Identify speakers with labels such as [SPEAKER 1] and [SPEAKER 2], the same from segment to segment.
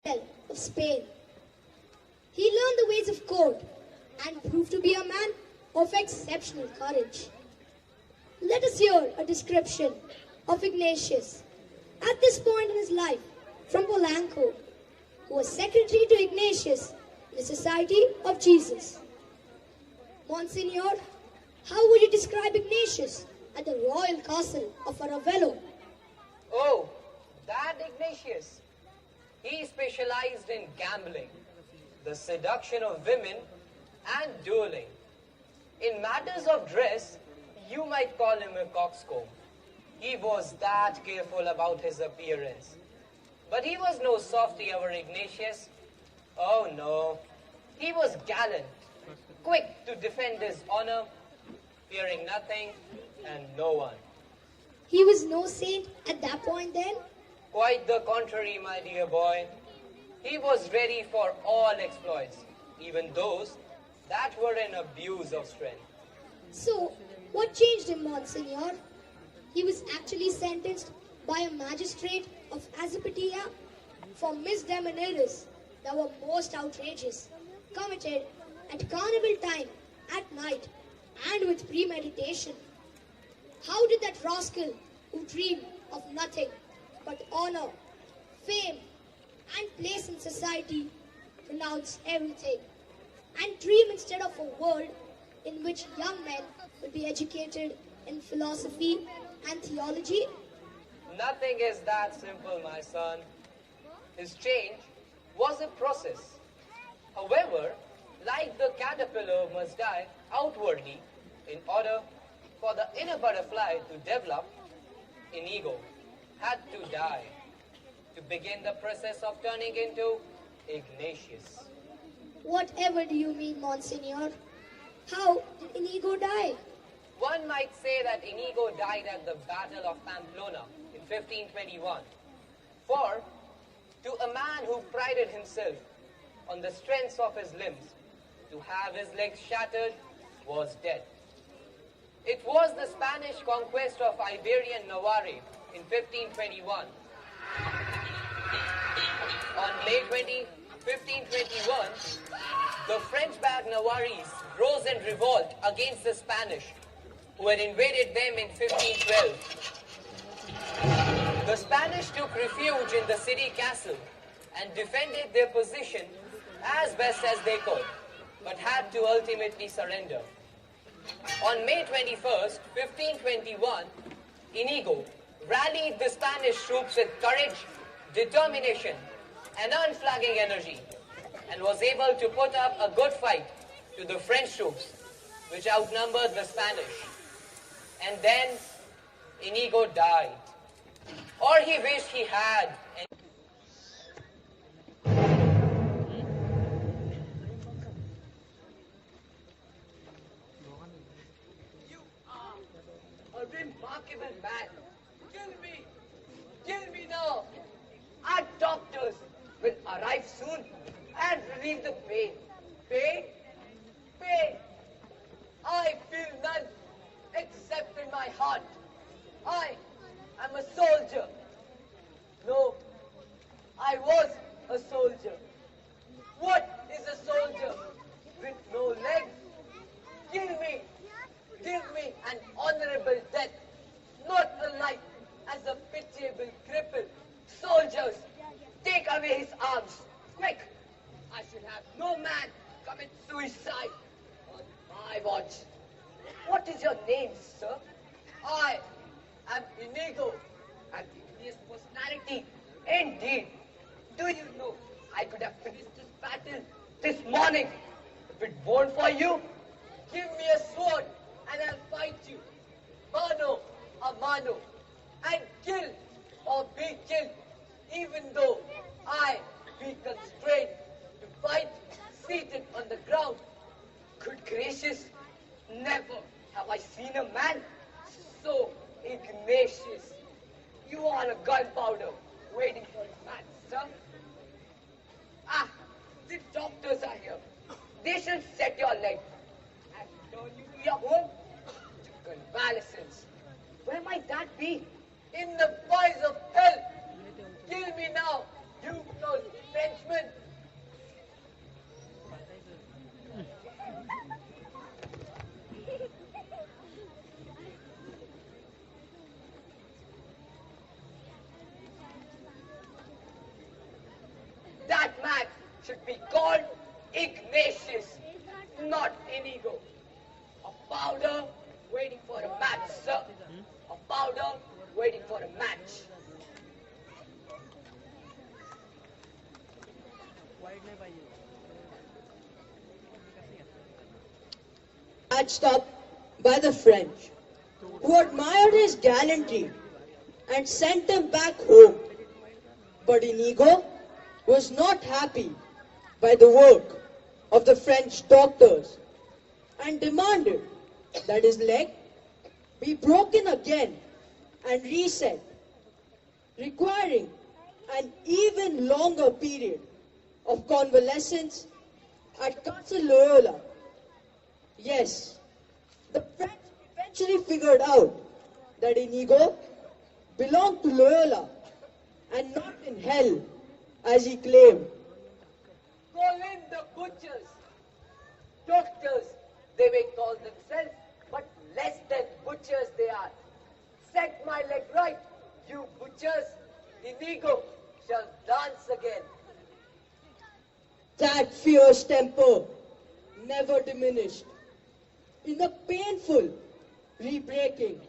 [SPEAKER 1] of Spain. He learned the ways of court and proved to be a man of exceptional courage. Let us hear a description of Ignatius at this point in his life from Polanco, who was secretary to Ignatius in the Society of Jesus. Monsignor, how would you describe Ignatius at the royal castle of Ravello?
[SPEAKER 2] Oh, that Ignatius. He specialized in gambling, the seduction of women, and dueling. In matters of dress, you might call him a coxcomb. He was that careful about his appearance. But he was no softy, our Ignatius. Oh no, he was gallant, quick to defend his honor, fearing nothing and no one.
[SPEAKER 1] He was no saint at that point then?
[SPEAKER 2] Quite the contrary, my dear boy. He was ready for all exploits, even those that were an abuse of strength.
[SPEAKER 1] So, what changed him, Monsignor? He was actually sentenced by a magistrate of Azapatia for misdemeanors that were most outrageous, committed at carnival time, at night, and with premeditation. How did that rascal who dreamed of nothing but honor, fame, and place in society renounce everything and dream instead of a world in which young men will be educated in philosophy and theology?
[SPEAKER 2] Nothing is that simple, my son. His change was a process. However, like the caterpillar must die outwardly in order for the inner butterfly to develop, Inigo had to die to begin the process of turning into Ignatius.
[SPEAKER 1] Whatever do you mean, Monsignor? How did Inigo die?
[SPEAKER 2] One might say that Inigo died at the Battle of Pamplona in 1521. For, to a man who prided himself on the strength of his limbs, to have his legs shattered was death. It was the Spanish conquest of Iberian Navarre in 1521. On May 20, 1521, the French-backed Navarrese rose in revolt against the Spanish, who had invaded them in 1512. The Spanish took refuge in the city castle and defended their position as best as they could, but had to ultimately surrender. On May 21st, 1521, Inigo rallied the Spanish troops with courage, determination, and unflagging energy, and was able to put up a good fight to the French troops, which outnumbered the Spanish. And then Inigo died. Or he wished he had. You are a remarkable man. Kill me now. Our doctors will arrive soon and relieve the pain. Pain? Pain. I feel none except in my heart. I am a soldier. No, I was a soldier. What is a soldier with no legs? Give me an honorable death, not a life as a pitiable cripple. Soldiers, take away his arms, quick! I should have no man commit suicide on my watch. What is your name, sir? I am Inigo, and his personality, indeed. Do you know, I could have finished this battle this morning if it weren't for you. Give me a sword, and I'll fight you, mano a mano, and kill or be killed, even though I be constrained to fight seated on the ground. Good gracious, never have I seen a man so Ignatius. You are a gunpowder waiting for his man, sir. Ah, the doctors are here. They shall set your leg and turn you to your home to convalescence. Where might that be? In the fires of hell. Kill me now, you those French man should be called Ignatius, not Inigo. A powder waiting for a match, sir. A powder waiting for a match.
[SPEAKER 3] Patched up by the French, who admired his gallantry and sent him back home. But Inigo was not happy by the work of the French doctors and demanded that his leg be broken again and reset, requiring an even longer period of convalescence at Castle Loyola. Yes, the French eventually figured out that Inigo belonged to Loyola and not in hell, as he claimed.
[SPEAKER 2] Call in the butchers. Doctors, they may call themselves, but less than butchers they are. Set my leg right, you butchers. Inigo shall dance again.
[SPEAKER 3] That fierce temper never diminished. In the painful re-breaking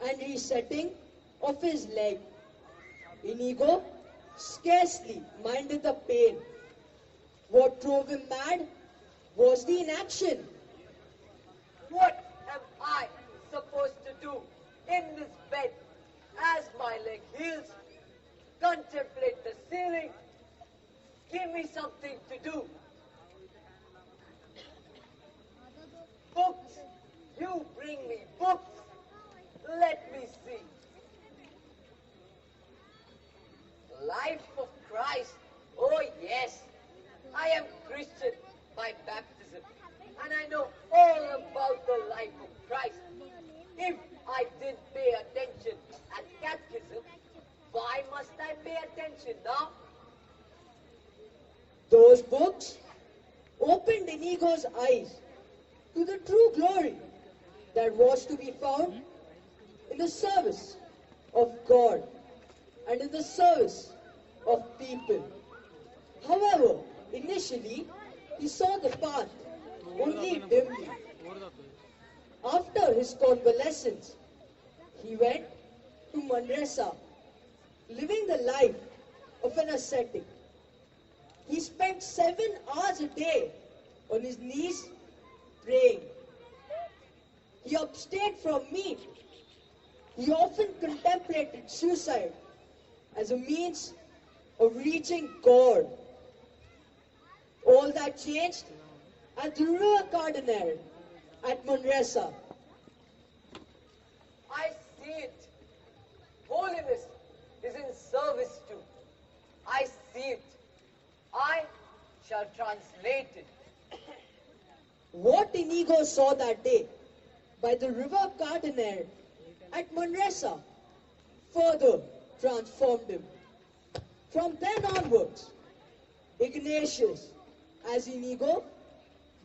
[SPEAKER 3] and resetting of his leg, Inigo scarcely minded the pain. What drove him mad was the inaction.
[SPEAKER 2] What am I supposed to do in this bed as my leg heals? Contemplate the ceiling. Give me something to do. Books. You bring me books. Let me see. Life of Christ. Oh yes. I am Christian by baptism. And I know all about the life of Christ. If I didn't pay attention at catechism, why must I pay attention now?
[SPEAKER 3] Those books opened Inigo's eyes to the true glory that was to be found in the service of God and in the service of people. However, initially, he saw the path only dimly. After his convalescence, he went to Manresa, living the life of an ascetic. He spent 7 hours a day on his knees praying. He abstained from meat. He often contemplated suicide as a means of reaching God. All that changed at the River Cardinal at Manresa.
[SPEAKER 2] I see it. Holiness is in service too. I see it. I shall translate it.
[SPEAKER 3] What Inigo saw that day by the River Cardinal at Manresa further transformed him. From then onwards, Ignatius, as Inigo,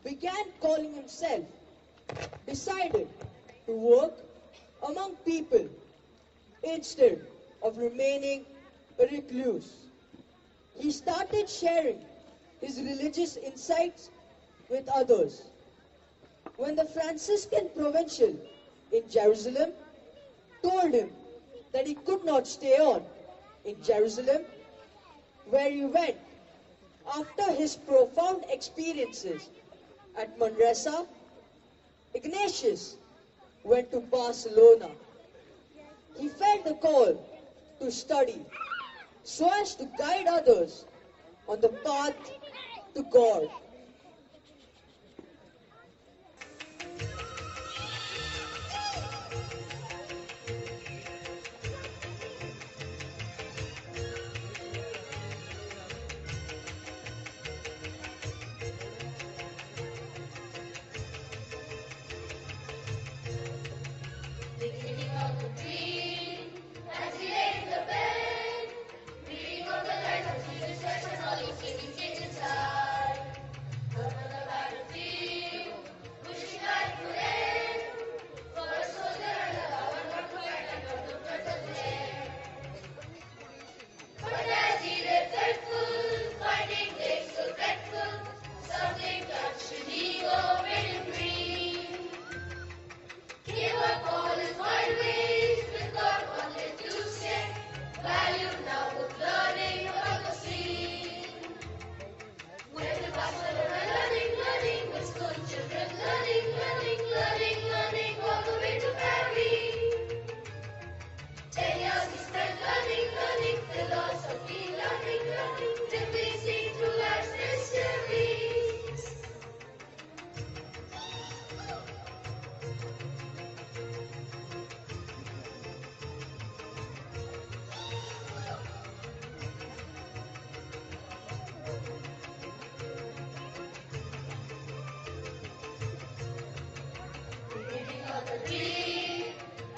[SPEAKER 3] began calling himself, decided to work among people instead of remaining a recluse. He started sharing his religious insights with others. When the Franciscan provincial in Jerusalem told him that he could not stay on in Jerusalem, where he went after his profound experiences at Manresa, Ignatius went to Barcelona. He felt the call to study so as to guide others on the path to God.
[SPEAKER 4] Beginning of the dream, as he lay in the bed, reading of the life of Jesus Christ and all his living saints inside. of a dream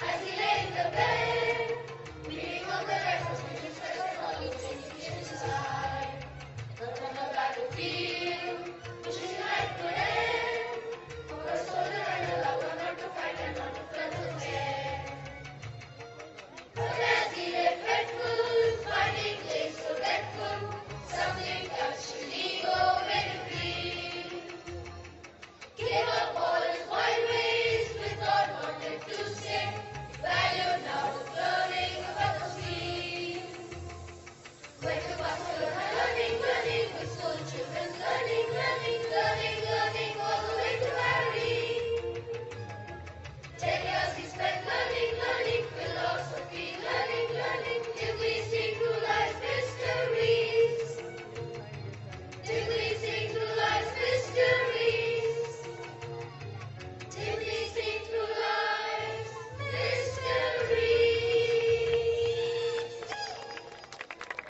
[SPEAKER 4] as he laid the bed.